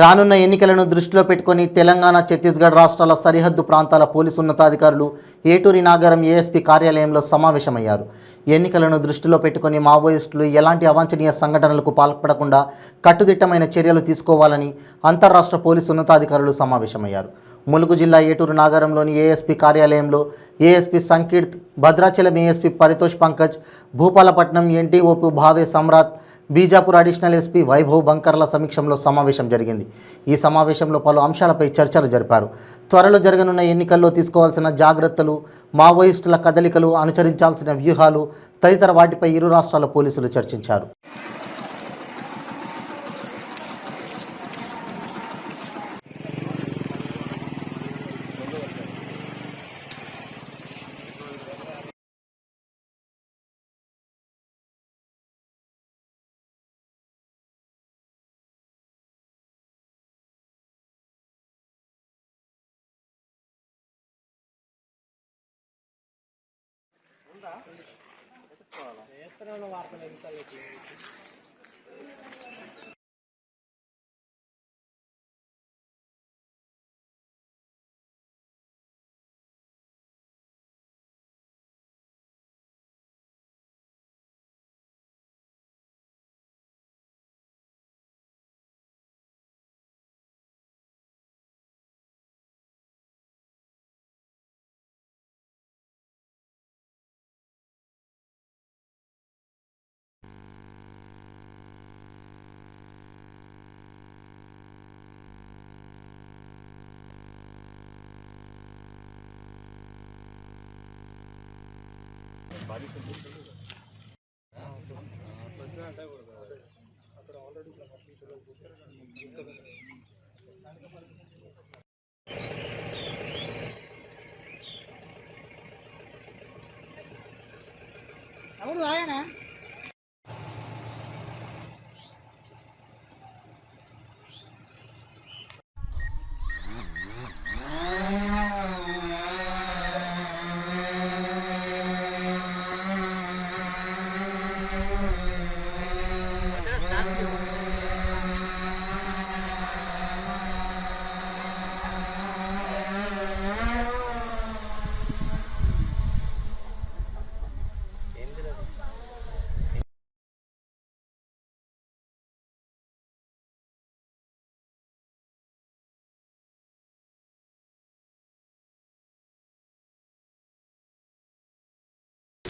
రానున్న ఎన్నికలను దృష్టిలో పెట్టుకుని తెలంగాణ, ఛత్తీస్గఢ్ రాష్ట్రాల సరిహద్దు ప్రాంతాల పోలీసు ఉన్నతాధికారులు ఏటూరి నాగరం ఏఎస్పీ కార్యాలయంలో సమావేశమయ్యారు. ఎన్నికలను దృష్టిలో పెట్టుకుని మావోయిస్టులు ఎలాంటి అవాంఛనీయ సంఘటనలకు పాల్పడకుండా కట్టుదిట్టమైన చర్యలు తీసుకోవాలని అంతర్రాష్ట్ర పోలీసు ఉన్నతాధికారులు సమావేశమయ్యారు. ములుగు జిల్లా ఏటూరు నాగరంలోని ఏఎస్పీ కార్యాలయంలో ఏఎస్పీ సంకీర్త్, భద్రాచలం ఏఎస్పీ పరితోష్ పంకజ్, భూపాలపట్నం ఎన్టీఓపీ భావే సమ్రాట్, బీజాపూర్ అడిషనల్ ఎస్పీ వైభవ్ బంకర్ల సమీక్షంలో సమావేశం జరిగింది. ఈ సమావేశంలో పలు అంశాలపై చర్చలు జరిపారు. త్వరలో జరగనున్న ఎన్నికల్లో తీసుకోవాల్సిన జాగ్రత్తలు, మావోయిస్టుల కదలికలు, అనుసరించాల్సిన వ్యూహాలు తదితర వాటిపై ఇరు రాష్ట్రాల పోలీసులు చర్చించారు. అవును ఆయన